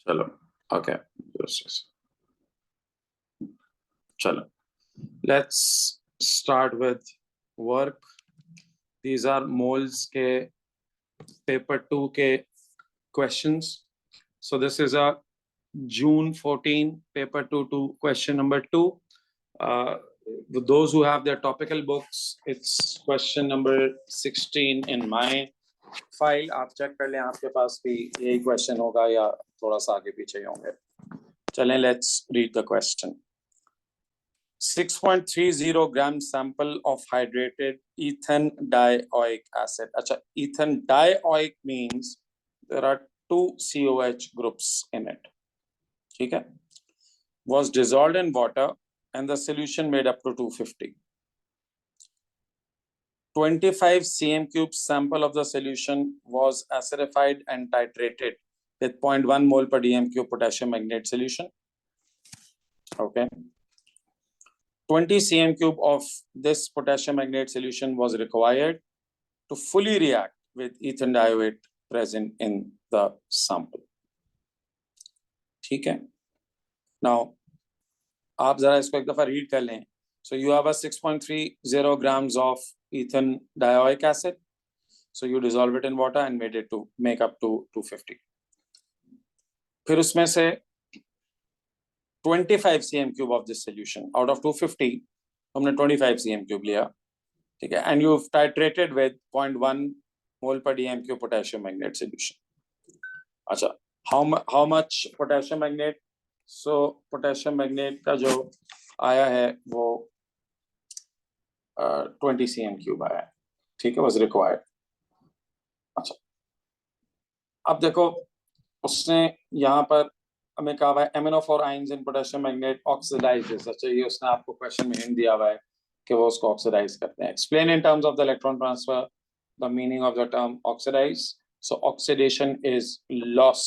चलो ओके चलो let's start with work. These are moles के पेपर 2 के questions. So this is a June 14 paper 2 question number 2. With those who have their topical books, it's question number 16 in my file. आप check कर लें आपके पास भी यही question होगा या थोड़ा सा आगे पीछे होंगे. चलें, let's read the question. 6.30 gram sample of hydrated ethan dioic acid. अच्छा, ethan dioic means there are 2 COH groups in it. ठीक है, was dissolved in water and the solution made up to 250. 25 cm cube sample of the solution was acidified and titrated with 0.1 mole per dm cube potassium magnate solution. Okay. 20 cm cube of this potassium magnate solution was required to fully react with ethan dioate present in the sample. ठीक है. Now, आप जरा इसको एक दफा read कर लें. So you have a 6.30 grams of ethan dioic acid. So you dissolve it in water and made it to make up to 250. फिर उसमें से 25 cm cube of this solution out of 250 हमने 25 cm cube लिया. ठीक है. And you've titrated with 0.1 mole per dm cube potassium magnate solution. अच्छा, how much potassium magnate? So potassium magnate का जो आया है वो 20 cm cube आया है. ठीक है, was required. अच्छा, अब देखो उसने यहाँ पर हमें कहा हुआ है MnO4 ions in potassium magnate oxidizes. अच्छा, ये उसने आपको क्वेश्चन में हिंट दिया हुआ है कि वो उसको ऑक्सीडाइज करते हैं. Explain in terms of the electron transfer the meaning of the term oxidise. So oxidation is loss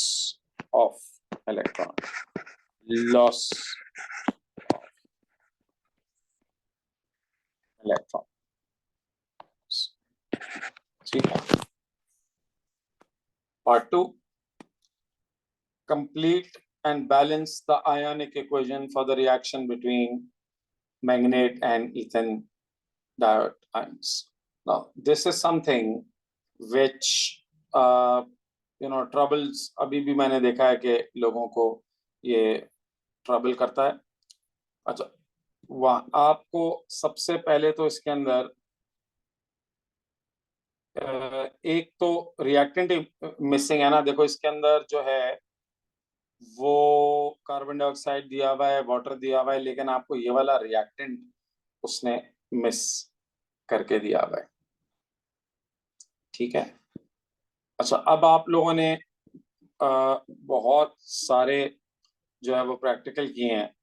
of electron. Loss electron. ठीक है. Part 2, complete and balance the ionic equation for the reaction between magnate and ethan diode ions. Now this is something which troubles. अभी भी मैंने देखा है कि लोगों को ये ट्रबल करता है. अच्छा, वहाँ आपको सबसे पहले तो इसके अंदर एक तो रिएक्टेंट मिसिंग है ना. देखो इसके अंदर जो है वो कार्बन डाइऑक्साइड दिया हुआ है, वाटर दिया हुआ है, लेकिन आपको ये वाला रिएक्टेंट उसने मिस करके दिया हुआ है. ठीक है. अच्छा, अब आप लोगों ने बहुत सारे जो है वो प्रैक्टिकल किए हैं.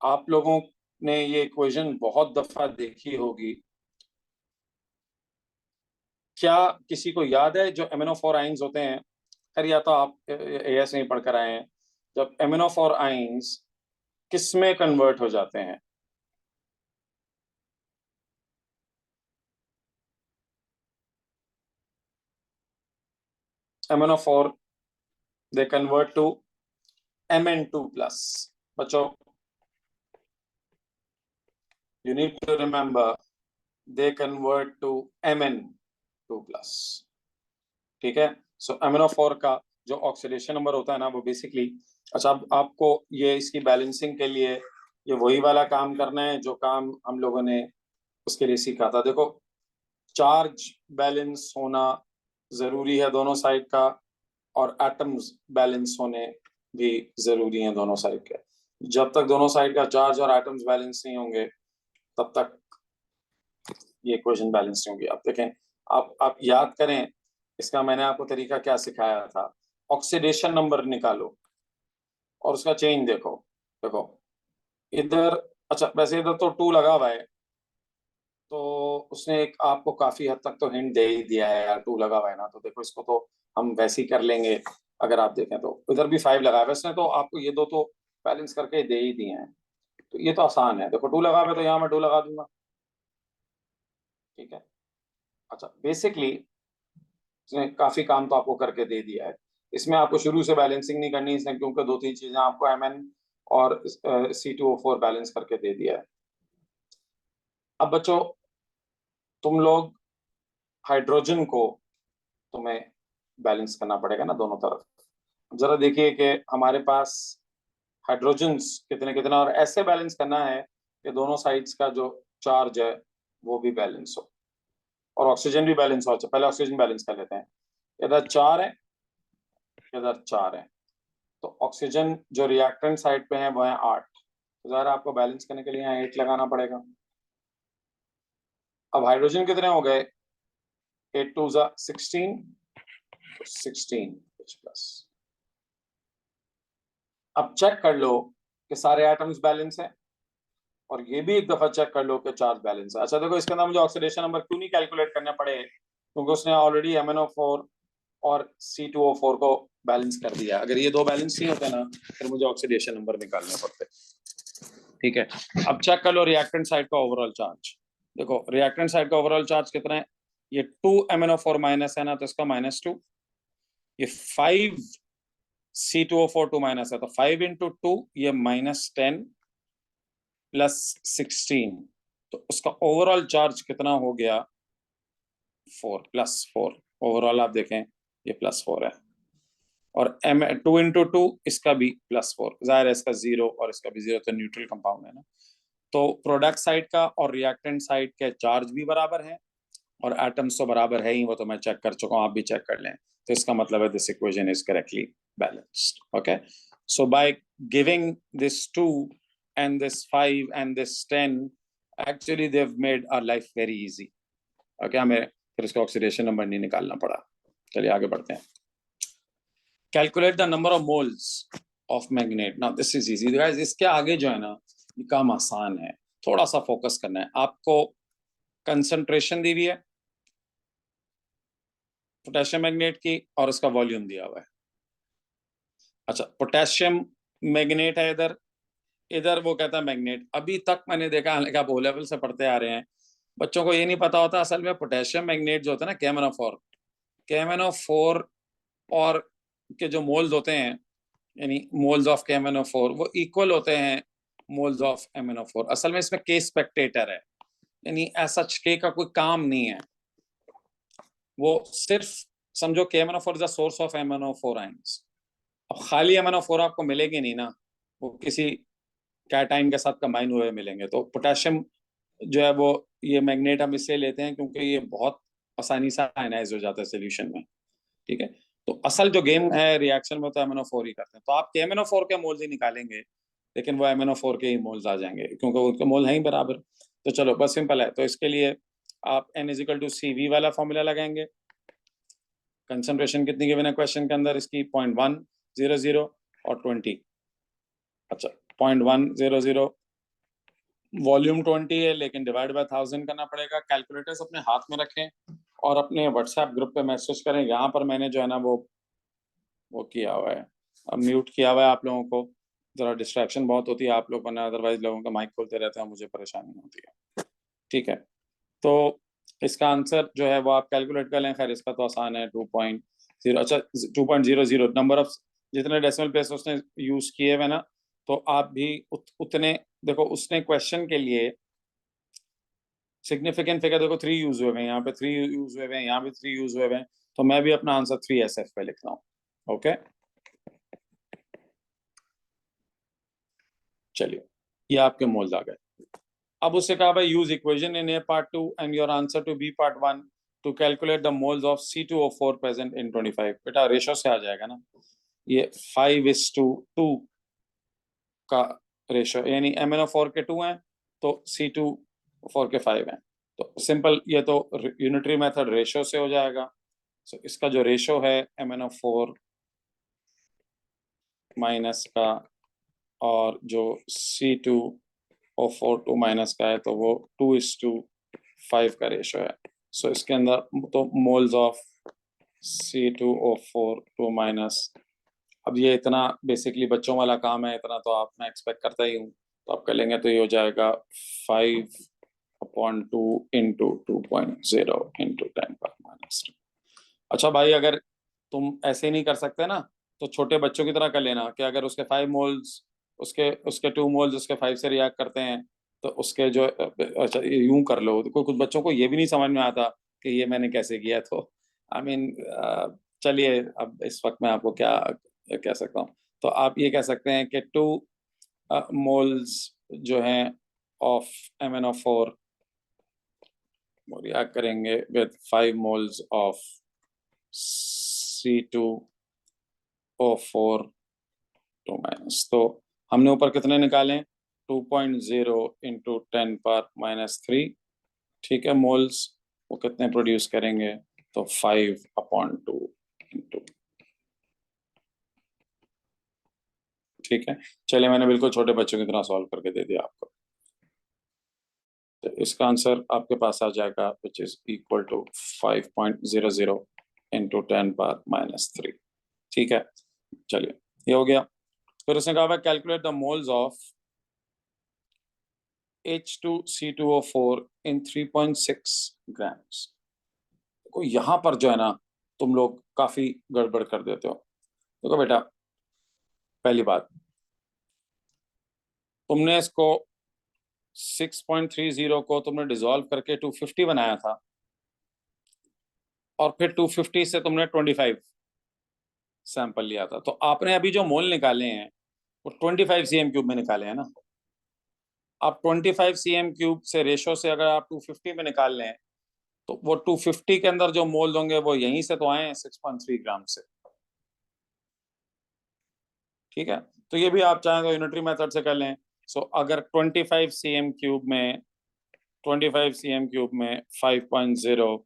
आप लोगों ने ये इक्वेशन बहुत दफा देखी होगी. क्या किसी को याद है जो MnO4 आयंस होते हैं? खैर, या तो आप AS में पढ़ कर आए हैं. जब MnO4 आयंस किस में कन्वर्ट हो जाते हैं? MnO4 they convert to Mn2 plus. बच्चों, you need to remember they convert to Mn2 plus. ठीक है. सो MnO4 का जो ऑक्सीडेशन नंबर होता है ना वो बेसिकली, अच्छा अब आपको ये इसकी बैलेंसिंग के लिए ये वही वाला काम करना है जो काम हम लोगों ने उसके लिए सीखा था. देखो, चार्ज बैलेंस होना जरूरी है दोनों साइड का, और एटम्स बैलेंस होने भी जरूरी है दोनों साइड के. जब तक दोनों साइड का चार्ज और एटम्स बैलेंस नहीं होंगे तब तक ये इक्वेशन बैलेंस नहीं होगी. अब देखें, आप याद करें इसका मैंने आपको तरीका क्या सिखाया था. ऑक्सीडेशन नंबर निकालो और उसका चेंज देखो. देखो इधर, अच्छा वैसे इधर तो 2 लगा हुआ है, तो उसने एक आपको काफी हद तक तो हिंट दे ही दिया है यार. 2 लगा हुआ है ना, तो देखो इसको तो हम वैसे ही कर लेंगे. अगर आप देखें तो इधर भी 5 लगा हुआ है उसने, तो आपको ये दो तो बैलेंस करके दे ही दिए हैं. तो ये तो आसान है. देखो 2 लगा हुआ है तो यहाँ मैं 2 लगा दूंगा. ठीक है. अच्छा, बेसिकली उसने काफी काम तो आपको करके दे दिया है. इसमें आपको शुरू से बैलेंसिंग नहीं करनी इसमें, क्योंकि 2-3 चीजें आपको Mn और C2O4 बैलेंस करके दे दिया है। अब बच्चों तुम लोग हाइड्रोजन को तुम्हें बैलेंस करना पड़ेगा ना दोनों तरफ। जरा देखिए कि हमारे पास हाइड्रोजन्स कितने कितने, और ऐसे बैलेंस करना है कि दोनों साइड्स का जो चार्ज है वो भी बैलेंस हो और ऑक्सीजन भी बैलेंस हो। पहले ऑक्सीजन बैलेंस कर लेते हैं। इधर 4 है, इधर 4 है, तो ऑक्सीजन जो रिएक्टेंट साइड पे है वो है 8। तो ज़ाहिर आपको बैलेंस करने के लिए यहाँ 8 लगाना पड़ेगा। अब हाइड्रोजन कितने हो गए, 8 2 16, 16 प्लस। अब चेक कर लो कि सारे एटम्स बैलेंस हैं, और ये भी एक दफा चेक कर लो कि चार्ज बैलेंस है। अच्छा देखो, इसके अंदर मुझे ऑक्सीडेशन नंबर क्यों नहीं कैलकुलेट करने पड़े, क्योंकि उसने ऑलरेडी MnO4 और C2O4 को बैलेंस कर दिया। अगर ये दो बैलेंस नहीं होते ना, फिर मुझे ऑक्सीडेशन नंबर निकालने पड़ते। ठीक है, अब चेक कर लो रिएक्टेंट साइड का ओवरऑल चार्ज। देखो रिएक्टेंट साइड का ओवरऑल चार्ज कितना है, ये 2 MnO4 माइनस है ना, तो इसका -2, ये 5 C2O4 2 माइनस है, तो 5 × 2 ये -10 प्लस 16, तो उसका ओवरऑल चार्ज कितना हो गया, 4 +4। ओवरऑल आप देखें ये +4 है, और M2 × 2 इसका भी +4, जाहिर है इसका 0 और इसका भी 0, तो न्यूट्रल कंपाउंड है ना। तो प्रोडक्ट साइड का और रिएक्टेंट साइड के चार्ज भी बराबर है और एटम्स तो बराबर है ही, वो तो मैं चेक कर चुका हूँ, आप भी चेक कर लें। तो इसका मतलब है this equation is correctly balanced. Okay, so by giving this 2 and this 5 and this 10, actually they've made our life very easy. Okay, हमें फिर इसका ऑक्सीडेशन नंबर नहीं निकालना पड़ा। चलिए आगे बढ़ते हैं। Calculate the number of moles of magnet. Now this is easy guys. इसके आगे जो है ना, ये काम आसान है, थोड़ा सा फोकस करना है आपको। कंसंट्रेशन दी हुई है पोटेशियम मैग्नेट की और उसका वॉल्यूम दिया हुआ है। अच्छा, पोटेशियम मैग्नेट है इधर, इधर वो कहता है मैग्नेट। अभी तक मैंने देखा, हालांकि आप ओ लेवल से पढ़ते आ रहे हैं, बच्चों को ये नहीं पता होता असल में पोटेशियम मैग्नेट जो होता है ना, KMnO4 और के जो मोल्स होते हैं, यानी मोल्स ऑफ KMnO4 वो इक्वल होते हैं मोल्स ऑफ MnO4। असल में इसमें K स्पेक्टेटर है, यानी ऐसा K का कोई काम नहीं है, वो सिर्फ समझो KMnO4 is the source of MnO4 ions. अब खाली MnO4 आपको मिलेगी नहीं ना, वो किसी कैटाइन के साथ कंबाइन हुए मिलेंगे। तो पोटेशियम जो है वो, ये मैग्नेट हम इससे लेते हैं क्योंकि ये बहुत आसानी से आयनाइज हो जाता है सोल्यूशन में। ठीक है, तो असल जो गेम है रिएक्शन में तो MnO4 ही करते हैं। तो आप KMnO4 के मोल्स ही निकालेंगे, लेकिन वो MnO4 के ही मोल्स आ जाएंगे क्योंकि उनके मोल हैं ही बराबर। तो चलो बस सिंपल है। तो इसके लिए आप N = CV वाला फॉर्मूला लगाएंगे। कंसंट्रेशन कितनी गिवन है क्वेश्चन के अंदर इसकी, 0.100 और 20। अच्छा, 0.100, वॉल्यूम 20 है, लेकिन डिवाइड बाय 1000 करना पड़ेगा। कैलकुलेटर्स अपने हाथ में रखें और अपने व्हाट्सएप ग्रुप पे मैसेज करें। यहाँ पर मैंने जो है ना वो किया हुआ है, अब म्यूट किया हुआ है आप लोगों को, ज़रा डिस्ट्रैक्शन बहुत होती है आप लोगों को ना, अदरवाइज लोगों का माइक खोलते रहते हैं, मुझे परेशानी होती है। ठीक है, तो इसका आंसर जो है वो आप कैलकुलेट कर लें। खैर इसका तो आसान है, 2.0। अच्छा 2.00 नंबर ऑफ जितने डेसिमल प्लेस उसने यूज किए हुए ना, तो आप भी उतने देखो। उसने क्वेश्चन के लिए सिग्निफिकेंट फिगर देखो 3 यूज हुए हैं, यहाँ पे 3 यूज हुए हैं, यहाँ भी 3 यूज हुए हैं, तो मैं भी अपना आंसर 3SF पे लिख रहा हूँ। ओके, चलिए ये आपके मोल्स आ गए। अब उससे कहा भाई use equation in A part 2 and your answer to B part 1 to calculate the moles of C2O4 present in 25। बेटा रेशो से आ जाएगा ना, ये 5:2 का रेशो, यानी MnO4 के 2 हैं तो C2O4 के 5 हैं। तो सिंपल ये तो यूनिटरी मेथड रेशो से हो जाएगा। सो इसका जो रेशो है MnO4 माइनस का और जो C2O4 2 माइनस का है, तो वो 2:5 का रेशो है। सो इसके अंदर तो मोल्स ऑफ C2O4 2 माइनस, अब ये इतना बेसिकली बच्चों वाला काम है, इतना तो आप मैं एक्सपेक्ट करता ही हूँ, तो आप कर लेंगे। तो ये हो जाएगा 5/2 × 2.0 × 10⁻²। अच्छा भाई, अगर तुम ऐसे नहीं कर सकते ना, तो छोटे बच्चों की तरह कर लेना कि अगर उसके 5 मोल्स, उसके उसके 2 मोल्स उसके 5 से रिएक्ट करते हैं, तो उसके जो अच्छा यूं कर लो। कुछ बच्चों को ये भी नहीं समझ में आता कि ये मैंने कैसे किया, तो आई मीन चलिए अब इस वक्त मैं आपको क्या कह सकता हूँ। तो आप ये कह सकते हैं कि 2 मोल्स जो हैं ऑफ MnO4 रिएक्ट करेंगे with 5 moles of C2O4 2 minus. तो हमने ऊपर कितने निकाले? 2.0 इंटू 10⁻³ ठीक है मोल्स। वो कितने प्रोड्यूस करेंगे? तो 5/2 इंटू, ठीक है। चलिए मैंने बिल्कुल छोटे बच्चों की तरह सॉल्व करके दे दिया आपको। तो इसका आंसर आपके पास आ जाएगा which is equal to 5.00 into 10⁻³ ठीक है। चलिए ये हो गया। फिर उसने कहा calculate the moles of H2C2O4 in 3.6 grams. देखो यहां पर जो है ना तुम लोग काफी गड़बड़ कर देते हो। देखो बेटा, पहली बात, तुमने इसको 6.30 को तुमने डिसॉल्व करके 250 बनाया था, और फिर 250 से तुमने 25 सैंपल लिया था। तो आपने अभी जो मोल निकाले हैं वो 25 cm³ में निकाले हैं ना। आप 25 cm³ से रेशो से अगर आप 250 में निकाल लें, तो वो 250 के अंदर जो मोल होंगे वो यहीं से तो आए हैं 6.3 ग्राम से, ठीक है। तो ये भी आप चाहें तो यूनिटरी मेथड से कर लें। सो अगर 25 cm³ में 5.0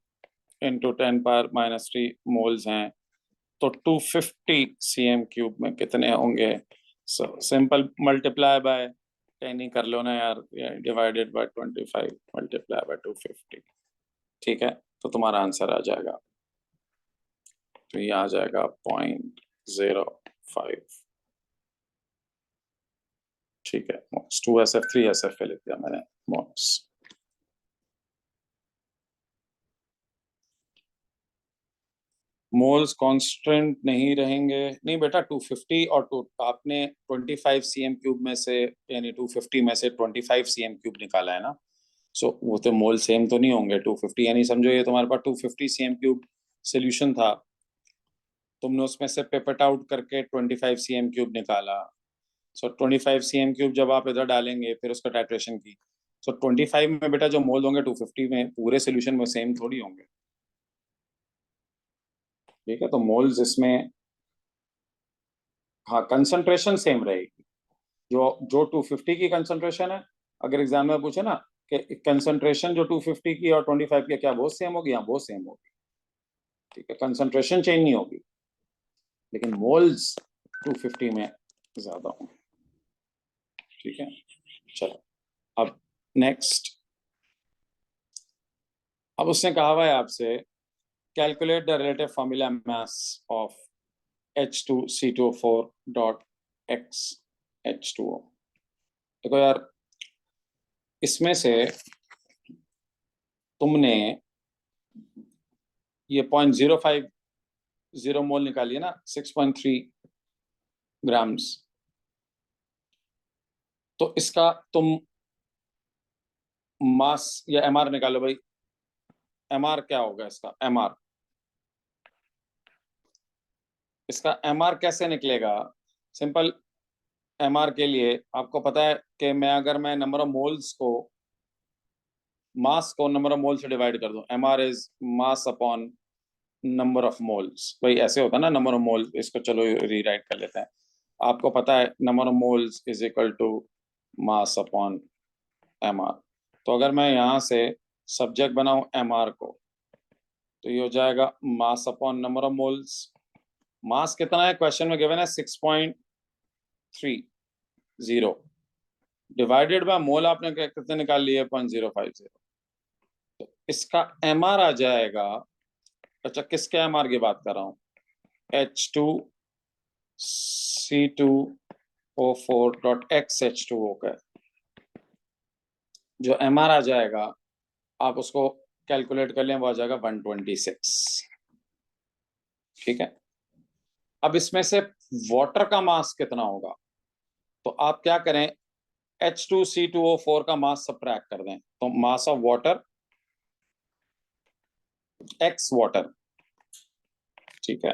इंटू 10⁻³ मोल्स हैं, तो 250 cm³ में कितने होंगे? सिंपल मल्टीप्लाई बाय 10 ही कर लो ना यार, डिवाइडेड बाय 25 मल्टीप्लाई बाय 250, ठीक है। तो तुम्हारा आंसर आ जाएगा, तो ये आ जाएगा 0.05, ठीक है। 2SF 3SF पे लिख दिया मैंने मोल्स। मोल्स कांस्टेंट नहीं रहेंगे, नहीं बेटा 250 और आपने 25 cm³ में से, यानी 250 में से 25 cm³ निकाला है ना। सो वो तो मोल सेम तो नहीं होंगे 250, यानी समझो ये तुम्हारे पास 250 cm³ सोल्यूशन था, तुमने उसमें से पेपेट आउट करके 25 cm³ निकाला। सो 25 cm³ जब आप इधर डालेंगे फिर उसका टाइट्रेशन की, सो 25 में बेटा जो मोल होंगे 250 में पूरे सोल्यूशन में सेम थोड़ी होंगे, ठीक है। तो मोल्स इसमें, हाँ कंसंट्रेशन सेम रहेगी। जो 250 की कंसंट्रेशन है, अगर एग्जाम में पूछे ना कि कंसंट्रेशन जो 250 की और 25 की क्या बहुत सेम होगी? हाँ बहुत सेम होगी, ठीक है। कंसंट्रेशन चेंज नहीं होगी, लेकिन मोल्स 250 में ज्यादा होंगे, ठीक है। चलो अब नेक्स्ट, अब उसने कहा हुआ है आपसे calculate the relative formula mass of H2C2O4 dot XH2O। देखो यार, इसमें से तुमने ये 0.050 मोल निकालिए ना, 6.3 ग्राम्स। तो इसका तुम मास या MR निकालो भाई। MR क्या होगा इसका? MR, इसका MR कैसे निकलेगा? सिंपल, MR के लिए आपको पता है कि अगर मैं नंबर ऑफ मोल्स को, मास को नंबर ऑफ मोल से डिवाइड कर दूं, MR is mass upon number of moles. भाई ऐसे होता है ना नंबर ऑफ मोल्स, इसको चलो रीराइट कर लेते हैं। आपको पता है number of moles is equal to mass upon MR। तो अगर मैं यहाँ से सब्जेक्ट बनाऊं MR को, तो ये हो जाएगा mass upon number of moles. Mass कितना है क्वेश्चन में गिवन है? 6.30, डिवाइडेड बाय मोल आपने कितने निकाल लिए? 0.050। तो इसका MR आ जाएगा, अच्छा किसके MR की बात कर रहा हूँ? H2C2O4 डॉट XH2O का जो MR आ जाएगा, आप उसको कैलकुलेट कर लें, वो आ जाएगा 126, ठीक है। अब इसमें से वाटर का मास कितना होगा, तो आप क्या करें, H2C2O4 का मास सबट्रैक्ट कर दें, तो mass of water x water, ठीक है।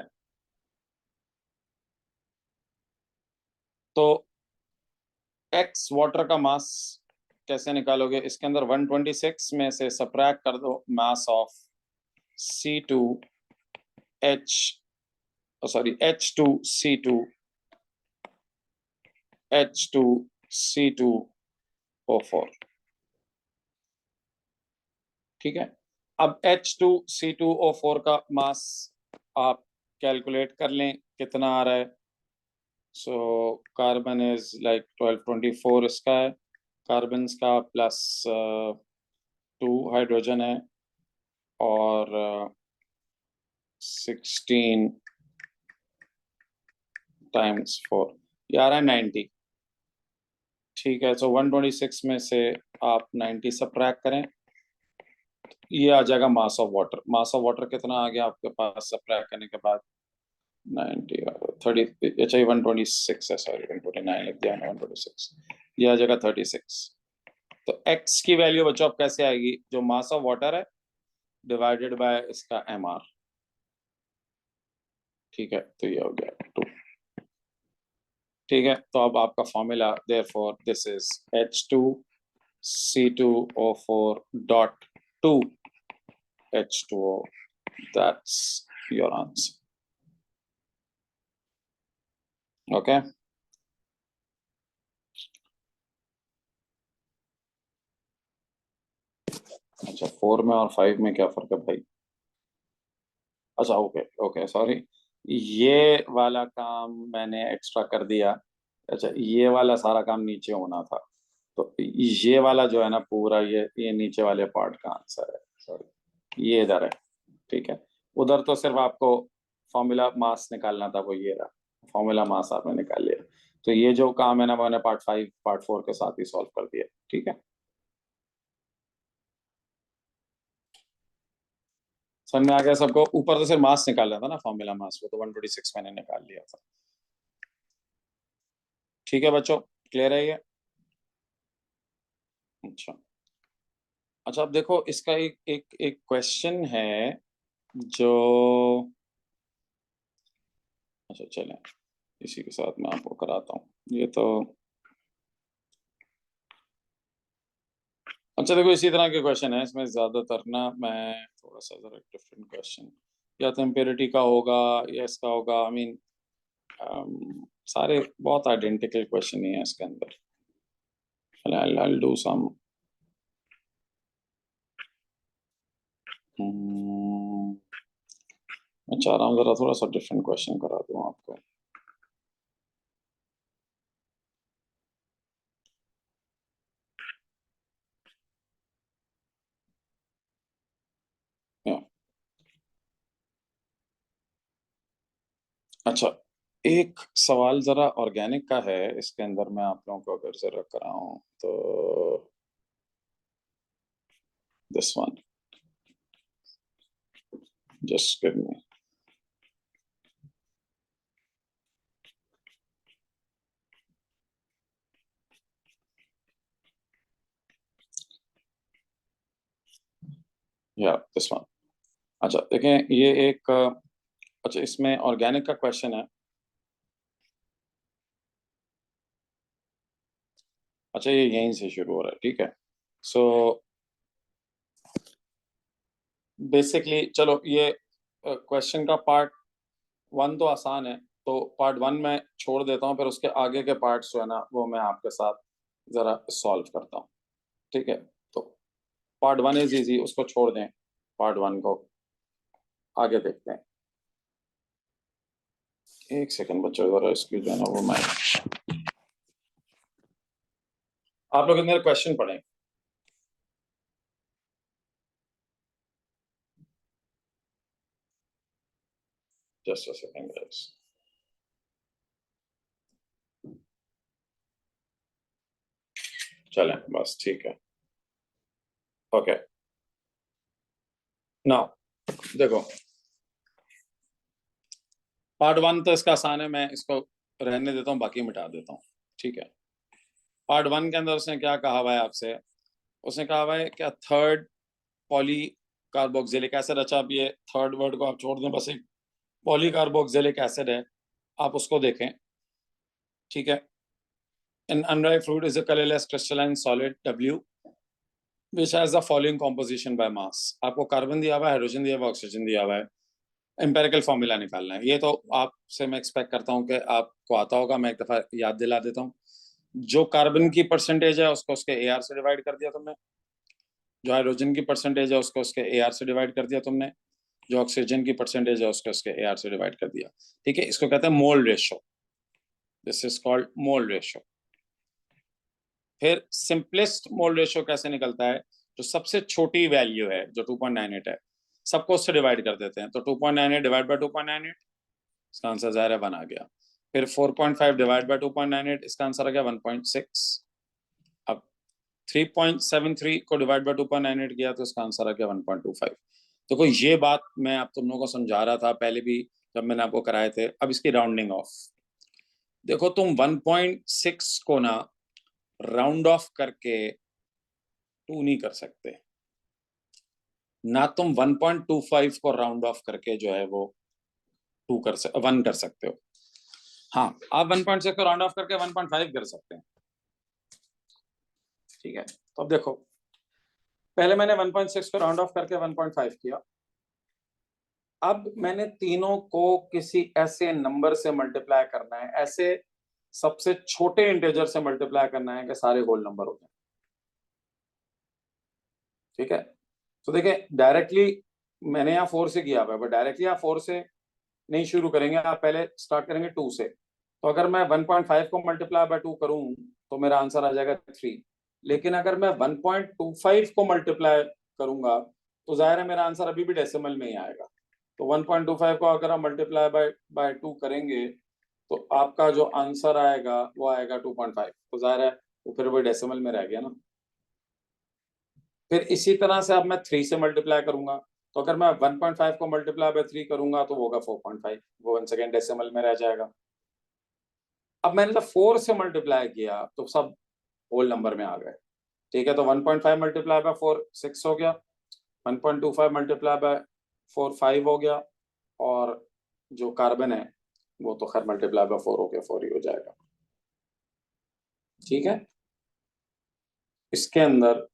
तो x वाटर का मास कैसे निकालोगे, इसके अंदर 126 में से सबट्रैक्ट कर दो mass of C2H, sorry H2C2O4, ठीक है। अब H2C2O4 का मास आप कैलकुलेट कर लें कितना आ रहा है। सो कार्बन इज लाइक 1224 इसका है, कार्बन का प्लस 2 हाइड्रोजन है, और 16 टाइम्स 4, ये आ रहा है 90, ठीक है। सो 126 में से आप 90 सबट्रैक्ट करें, ये आ जाएगा mass of water. Mass of water कितना आ गया आपके पास सबट्रैक्ट करने के बाद, 90 और 30, अच्छा ये 126 है, सॉरी 129 लिख दिया, 126, ये आ जाएगा 36। तो x की वैल्यू बच्चों अब कैसे आएगी, जो मास ऑफ वाटर है डिवाइडेड बाय इसका mr, ठीक है, तो ये हो गया 2, ठीक है। तो अब आपका formula therefore this is H2C2O4 dot 2 H2O, that's your answer, okay। अच्छा 4 में और 5 में क्या फर्क है भाई, अच्छा ओके ओके सॉरी, ये वाला काम मैंने एक्स्ट्रा कर दिया, अच्छा ये वाला सारा काम नीचे होना था, तो ये वाला जो है ना पूरा, ये नीचे वाले पार्ट का आंसर है, सॉरी ये इधर है, ठीक है। उधर तो सिर्फ आपको फॉर्मूला मास निकालना था, वो ये रहा, फॉर्मूला मास आपने निकाल लिया, तो ये जो काम है ना मैंने पार्ट 5 पार्ट 4 के साथ ही सॉल्व कर दिया, ठीक है। समझ में आ गया सबको, ऊपर तो सिर्फ मास निकालना था ना, फॉर्मूला मास, वो तो 126 मैंने निकाल लिया था, ठीक है बच्चों, क्लियर है ये। अच्छा, अच्छा अब देखो इसका एक एक एक क्वेश्चन है जो, अच्छा चलें इसी के साथ मैं आपको कराता हूँ ये तो, अच्छा देखो इसी तरह के क्वेश्चन है इसमें ज्यादातर ना, मैं थोड़ा सा जरा डिफरेंट क्वेश्चन, या तो इम्पेरिटी का होगा या इसका होगा, आई मीन सारे बहुत आइडेंटिकल क्वेश्चन ही है इसके अंदर, I'll do some, मैं चाह रहा हूँ जरा थोड़ा सा डिफरेंट क्वेश्चन करा दूँ आपको, या अच्छा एक सवाल जरा ऑर्गेनिक का है, इसके अंदर मैं आप लोगों को अगर जरा कराऊं तो this one, just give me, या दिस वन। अच्छा देखें ये एक, अच्छा इसमें ऑर्गेनिक का क्वेश्चन है, अच्छा ये यहीं से शुरू हो रहा है, ठीक है। सो बेसिकली चलो ये क्वेश्चन का पार्ट 1 तो आसान है, तो पार्ट 1 में छोड़ देता हूँ, फिर उसके आगे के पार्ट्स जो है ना वो मैं आपके साथ जरा सॉल्व करता हूँ, ठीक है। तो पार्ट 1 इज इजी, उसको छोड़ दें, पार्ट 1 को आगे देखते हैं। एक सेकंड बच्चों जरा इसकी जो है ना वो मैं, आप लोग मेरे क्वेश्चन पढ़ें, जस्ट अ सेकंड गाइस, चलें बस ठीक है, ओके। नाउ देखो पार्ट 1 तो इसका आसान है, मैं इसको रहने देता हूँ, बाकी मिटा देता हूँ, ठीक है। पार्ट 1 के अंदर उसने क्या कहा हुआ है आपसे, उसने कहा हुआ है क्या थर्ड पॉली कार्बोक्सिलिक एसिड। अच्छा, अब ये थर्ड वर्ड को आप छोड़ दें, बस एक पॉली कार्बोक्सिलिक एसिड है, आप उसको देखें, ठीक है। An unripe fruit is a colorless crystalline solid W which has the following composition by mass। आपको कार्बन दिया हुआ है, हाइड्रोजन दिया हुआ है, ऑक्सीजन दिया हुआ है, एम्पेरिकल फॉर्मूला निकालना है। ये तो आपसे मैं एक्सपेक्ट करता हूँ कि आपको आता होगा, मैं एक दफा याद दिला देता हूँ। जो कार्बन की परसेंटेज है उसको उसके AR से डिवाइड कर दिया तुमने, जो हाइड्रोजन की परसेंटेज है उसको उसके AR से डिवाइड कर दिया तुमने, जो ऑक्सीजन की परसेंटेज है उसको उसके AR से डिवाइड कर दिया, ठीक है। इसको कहते हैं mole ratio, this is called mole ratio. फिर सिंपलेस्ट मोल रेशो कैसे निकलता है, जो सबसे छोटी वैल्यू है जो 2.98 है, सबको उससे डिवाइड कर देते हैं, तो 2.98 डिवाइड बाय 2.98, इसका आंसर ज़ाहिर है 1 आ गया। फिर 4.5 डिवाइड बाय 2.98, इसका आंसर आ गया 1.6। अब 3.73 को डिवाइड बाय 2.98 किया तो इसका आंसर आ गया 1.25। तो कोई ये बात मैं आप तुम लोगों को समझा रहा था पहले भी जब मैंने आपको कराए थे। अब इसकी राउंडिंग ऑफ देखो, तुम 1.6 को ना राउंड ऑफ करके 2 नहीं कर सकते, ना तुम 1.25 को राउंड ऑफ करके जो है वो 1 कर सकते हो। हाँ, आप 1.6 को राउंड ऑफ करके 1.5 कर सकते हैं, ठीक है। तो अब देखो, पहले मैंने 1.6 को राउंड ऑफ करके 1.5 किया, अब मैंने तीनों को किसी ऐसे नंबर से मल्टीप्लाई करना है, ऐसे सबसे छोटे इंटीजर से मल्टीप्लाई करना है कि सारे होल नंबर हो जाए, ठीक है। तो देखिए, डायरेक्टली मैंने यहाँ 4 से किया हुआ है, बट डायरेक्टली आप 4 से नहीं शुरू करेंगे, आप पहले स्टार्ट करेंगे 2 से। तो अगर मैं 1.5 को मल्टीप्लाई बाय 2 करूं तो मेरा आंसर आ जाएगा 3। लेकिन अगर मैं 1.25 को मल्टीप्लाई करूंगा तो जाहिर है मेरा आंसर अभी भी डेसिमल में ही आएगा। तो 1.25 को अगर आप मल्टीप्लाई बाय 2 करेंगे तो आपका जो आंसर आएगा वो आएगा 2.5। तो जाहिर है वो फिर वो डेसिमल में रह गया ना। फिर इसी तरह से अब मैं 3 से मल्टीप्लाई करूंगा, तो अगर मैं 1.5 को मल्टीप्लाई बाय 3 करूंगा तो वो होगा 4.5, वो 1 सेकेंड डेसिमल में रह जाएगा। अब मैंने जब 4 से मल्टीप्लाई किया तो सब होल नंबर में आ गए, ठीक है। तो 1.5 मल्टीप्लाई बाय 4 6 हो गया, 1.25 मल्टीप्लाई बाय 4 5 हो गया, और जो कार्बन है वो तो खैर मल्टीप्लाई बाय 4 हो गया, 4 ही हो जाएगा, ठीक है। इसके अंदर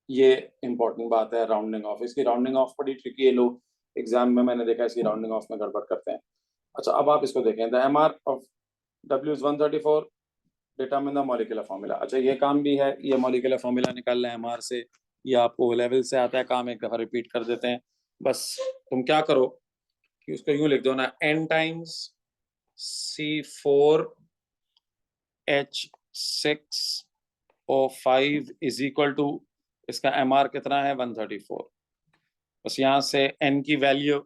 ये इंपॉर्टेंट बात है राउंडिंग ऑफ। इसकी राउंडिंग ऑफ बड़ी ट्रिकी है, लोग एग्जाम में मैंने देखा इसकी राउंडिंग ऑफ में गड़बड़ करते हैं। अच्छा, अब आप इसको देखें, the MR of W is 134, determine the molecular formula. अच्छा, ये काम भी है, ये मॉलिक्यूलर फॉर्मूला निकालना है MR से, ये आपको लेवल से आता है, काम एक दफा रिपीट कर देते हैं। बस तुम क्या करो कि उसको यूं लिख दो ना, N times C4H6O5 is equal to, इसका MR कितना है 134। बस यहाँ से N की वैल्यू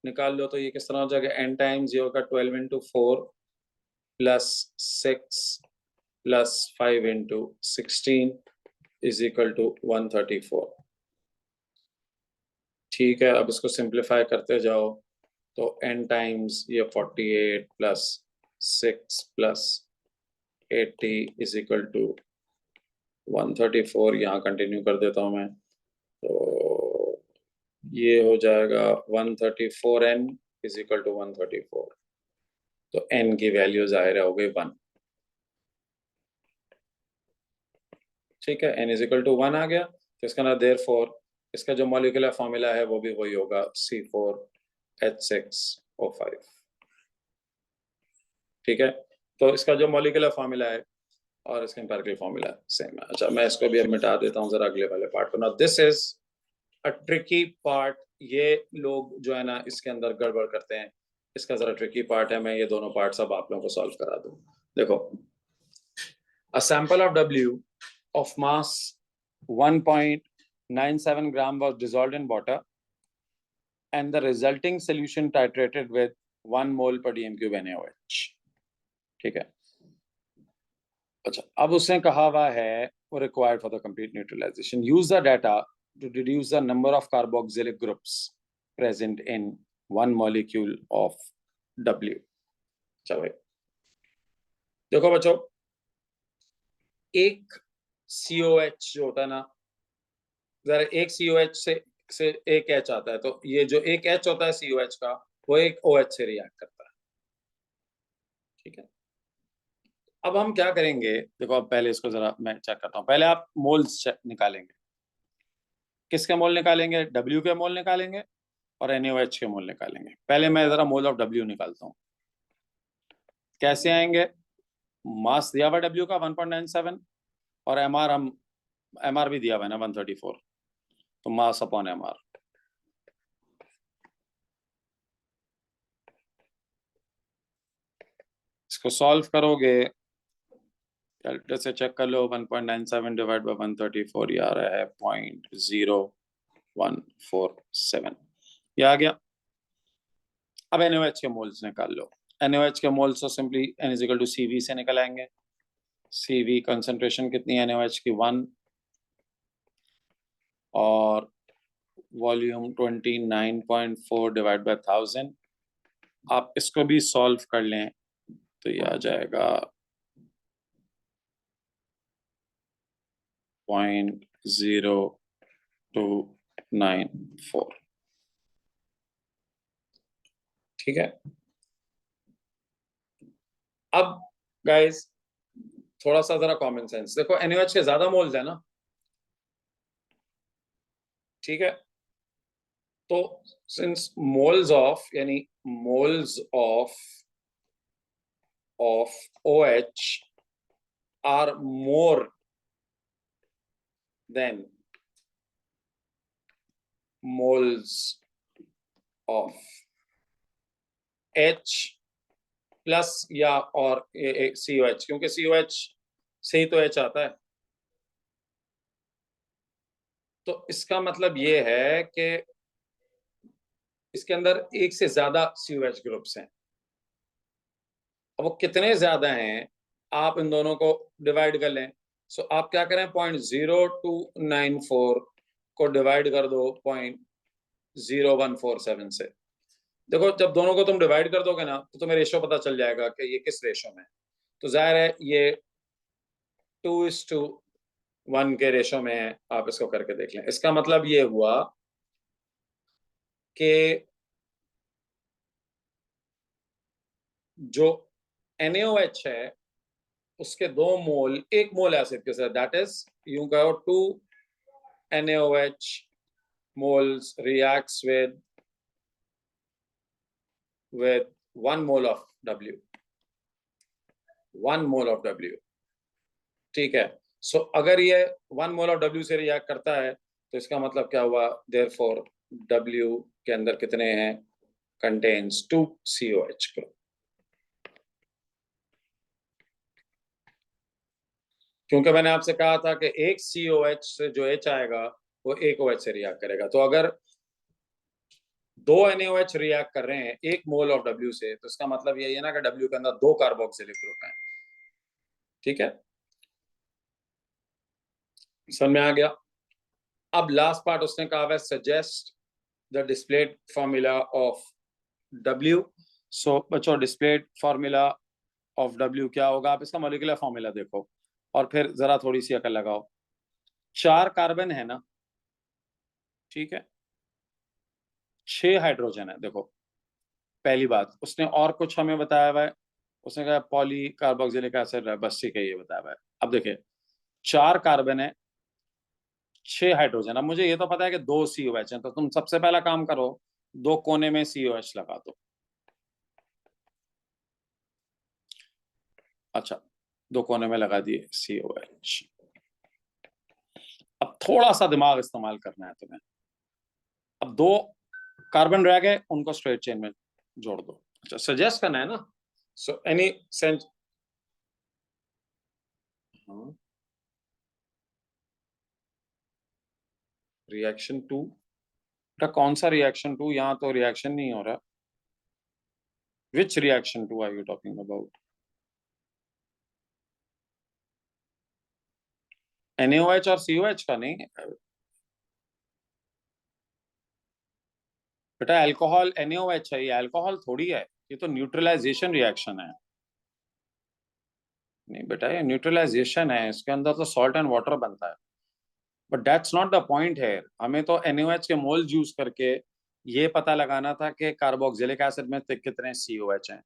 निकाल लो तो ये किस तरह हो जाएगा, N टाइम्स ये होगा 12 into 4 plus 6 plus 5 into 16 is equal to 134, ठीक है। अब इसको सिंप्लीफाई करते जाओ तो N टाइम्स ये 48 plus 6 plus 80 is equal to 134। यहाँ कंटिन्यू कर देता हूँ मैं, तो ये हो जाएगा 134N इज इक्वल टू 134। तो N की वैल्यू जाहिर हो गई 1, ठीक है। N इज इक्वल टू 1 आ गया, तो इसका ना देयरफॉर इसका जो मॉलिक्यूलर फॉर्मूला है वो भी वही होगा, C4H6O5, ठीक है। तो इसका जो मॉलिक्यूलर फॉर्मूला है और इसका एम्पिरिकल फॉर्मूला सेम है। अच्छा, मैं इसको भी अब मिटा देता हूँ जरा अगले वाले पार्ट को ना। This is a tricky part, ये लोग जो है ना इसके अंदर गड़बड़ करते हैं, इसका जरा ट्रिकी पार्ट है। मैं ये दोनों पार्ट्स अब आप लोगों को सॉल्व करा दूं। देखो, a sample of W of mass 1.97 gram was dissolved in water and the resulting solution titrated with 1 mole per dm cube NaOH, ठीक है। अच्छा, अब उसने कहा हुआ है वो required for the complete neutralization, use the data to deduce the number of carboxylic groups present in 1 molecule of W। चलो भाई देखो बच्चों, एक COH जो होता है ना, जरा एक COH से एक H आता है, तो ये जो एक H होता है COH का, वो एक OH से रिएक्ट करता है। ठीक है, अब हम क्या करेंगे, देखो अब पहले इसको जरा मैं चेक करता हूँ। पहले आप मोल्स निकालेंगे। किसके मोल निकालेंगे? W के मोल निकालेंगे और NaOH के मोल निकालेंगे। पहले मैं जरा मोल ऑफ W निकालता हूँ। कैसे आएंगे? मास दिया हुआ W का 1.97 और MR भी दिया हुआ है ना 134, तो मास अपॉन MR। इसको सॉल्व करोगे, कैलकुलेटर से चेक कर लो, 1.97 डिवाइड बाय 134, ये आ रहा है 0.0147, ये आ गया। अब NaOH के मोल्स निकाल लो। NaOH के मोल्स तो सिंपली N = CV से निकल आएंगे। CV कंसंट्रेशन कितनी है NaOH की? 1, और वॉल्यूम 29.4 डिवाइड बाय 1000। आप इसको भी सॉल्व कर लें तो ये आ जाएगा 0.0294। ठीक है, अब गाइस थोड़ा सा जरा कॉमन सेंस देखो, NaOH के ज्यादा मोल्स है ना, ठीक है, तो सिंस मोल्स ऑफ यानी moles of OH are more than moles of H plus या और COH, क्योंकि COH से ही तो H आता है, तो इसका मतलब ये है कि इसके अंदर एक से ज्यादा COH ग्रुप्स हैं। अब वो कितने ज्यादा हैं, आप इन दोनों को डिवाइड कर लें। सो आप क्या करें, 0.0294 को डिवाइड कर दो 0.0147 से। देखो जब दोनों को तुम डिवाइड कर दोगे ना, तो तुम्हें रेशो पता चल जाएगा कि ये किस रेशो में है। तो जाहिर है ये 2:1 के रेशो में है। आप इसको करके देख लें। इसका मतलब ये हुआ कि जो NaOH है उसके 2 मोल, 1 मोल एसिड के साथ, दैट इज यूं कहो 2 NaOH moles reacts with 1 mole of W, 1 mole of W। ठीक है, सो अगर ये 1 मोल ऑफ W से रिएक्ट करता है तो इसका मतलब क्या हुआ, देयरफॉर W के अंदर कितने हैं, कंटेन्स 2 COH ग्रुप। क्योंकि मैंने आपसे कहा था कि एक COH से जो H आएगा वो एक OH से रिएक्ट करेगा। तो अगर 2 NaOH रिएक्ट कर रहे हैं 1 मोल ऑफ W से, तो इसका मतलब यही है ना कि W के अंदर 2 कार्बोक्सिलिक ग्रुप हैं। ठीक है, समझ में आ गया। अब लास्ट पार्ट उसने कहा है, suggest the displayed formula of W। सो बच्चों डिस्प्लेड फॉर्मूला ऑफ W क्या होगा? आप इसका मॉलिक्यूलर फॉर्मूला देखो और फिर जरा थोड़ी सी अकल लगाओ। 4 कार्बन है ना, ठीक है, 6 हाइड्रोजन है। देखो पहली बात, उसने और कुछ हमें बताया हुआ है, उसने कहा पॉली कार्बोक्सिलिक एसिड है, बस ठीक है, ये बताया हुआ है। अब देखिए 4 कार्बन है, 6 हाइड्रोजन। अब मुझे ये तो पता है कि 2 COH हैं, तो तुम सबसे पहला काम करो, 2 कोने में COH लगा दो। अच्छा, 2 कोने में लगा दिए COH। अब थोड़ा सा दिमाग इस्तेमाल करना है तुम्हें। अब 2 कार्बन रह गए, उनको स्ट्रेट चेन में जोड़ दो। अच्छा, सजेस्ट करना है ना, सो एनी सेंस। रिएक्शन 2 का कौन सा रिएक्शन 2? यहाँ तो रिएक्शन नहीं हो रहा। Which reaction 2 are you talking about? NaOH और COH का नहीं बेटा, अल्कोहल NaOH है, ये अल्कोहल थोड़ी है। ये तो न्यूट्रलाइजेशन रिएक्शन है। नहीं बेटा, ये न्यूट्रलाइजेशन है, इसके अंदर तो सॉल्ट एंड वाटर बनता है। But that's not the point है, हमें तो NaOH के मोल्स यूज करके ये पता लगाना था कि कार्बोक्सिलिक एसिड में कितने COH हैं।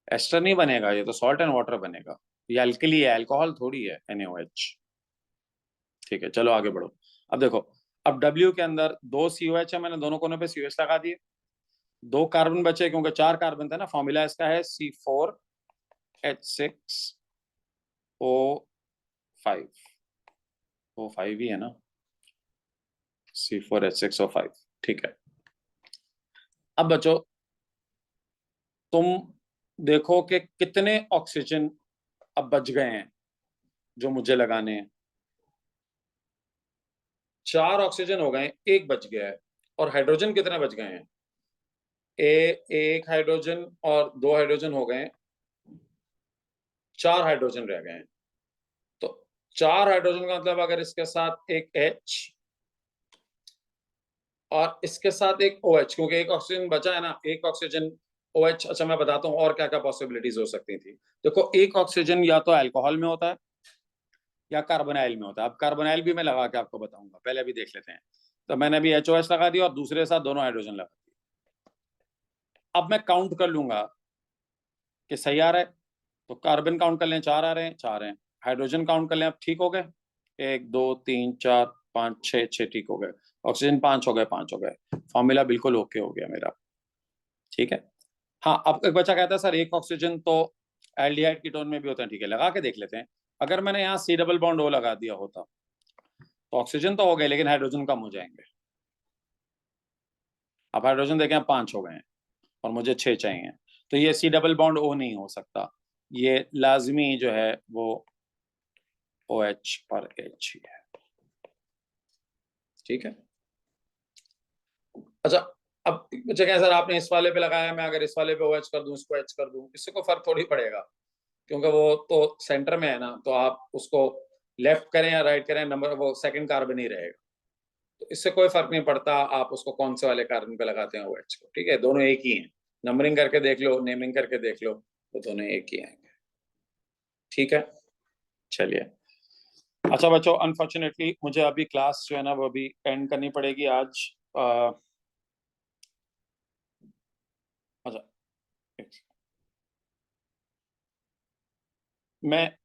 एस्टर नहीं बनेगा, ये तो सॉल्ट एंड वाटर बनेगा। ये अल्कली है, अल्कोहल थोड़ी है NaOH। ठीक है, चलो आगे बढ़ो। अब देखो, अब W के अंदर 2 COH है, मैंने दोनों कोनों पे COH लगा दिए। 2 कार्बन बचे, क्योंकि 4 कार्बन थे ना। फॉर्मूला इसका है C4H6O5। O5 ही है ना, C4H6O5। ठीक है। अब बच्चों, तुम देखो कि कितने ऑक्सीजन अब बच गए हैं जो मुझे लगाने हैं। 4 ऑक्सीजन हो गए, 1 बच गया है। और हाइड्रोजन कितने बच गए हैं? एक हाइड्रोजन और 2 हाइड्रोजन हो गए, 4 हाइड्रोजन रह गए हैं। तो 4 हाइड्रोजन का मतलब अगर इसके साथ एक H और इसके साथ एक OH, क्योंकि एक ऑक्सीजन बचा है ना, एक ऑक्सीजन OH। अच्छा, मैं बताता हूँ और क्या क्या पॉसिबिलिटीज हो सकती थी। देखो, एक ऑक्सीजन या तो अल्कोहल में होता है या कार्बोनाइल में होता है। अब कार्बोनाइल भी मैं लगा के आपको बताऊंगा, पहले अभी देख लेते हैं। तो मैंने अभी HOH लगा दिया और दूसरे साथ दोनों हाइड्रोजन लगा दिए। अब मैं काउंट कर लूंगा कि सही आ रहा है। तो कार्बन काउंट कर लें, 4 आ रहे हैं, 4 हैं। हाइड्रोजन काउंट कर लें, अब ठीक हो गए। 1 2 3 4 5 6, 6 ठीक हो गए। ऑक्सीजन 5 हो गए, 5 हो गए। फॉर्मूला बिल्कुल ओके हो गया मेरा। ठीक है। हाँ, अब एक बच्चा कहता है सर एक ऑक्सीजन तो एल्डिहाइड कीटोन में भी होता है। ठीक है, लगा के देख लेते हैं। अगर मैंने यहाँ C डबल बॉन्ड O लगा दिया होता तो ऑक्सीजन तो हो गए, लेकिन हाइड्रोजन कम हो जाएंगे। अब हाइड्रोजन देखें, 5 हो गए हैं और मुझे 6 चाहिए। तो ये C डबल बॉन्ड O नहीं हो सकता, ये लाजमी जो है वो OH और H ही है। ठीक है। अच्छा, अब बच्चे कहें सर आपने इस वाले पे लगाया, मैं अगर इस वाले पे OH कर दूं, इसको H कर दूं, इससे कोई फर्क थोड़ी पड़ेगा, क्योंकि वो तो सेंटर में है ना। तो आप उसको लेफ्ट करें या राइट करें, नंबर वो सेकंड कार्बन ही रहेगा। तो इससे कोई फर्क नहीं पड़ता आप उसको कौन से वाले कार्बन पे लगाते हैं OH को। ठीक है, दोनों एक ही हैं। नंबरिंग करके देख लो, नेमिंग करके देख लो, वो दोनों एक ही आएंगे। ठीक है, चलिए। अच्छा बच्चों, अनफॉर्चुनेटली मुझे अभी क्लास जो है ना वो अभी एंड करनी पड़ेगी आज। अच्छा, मैं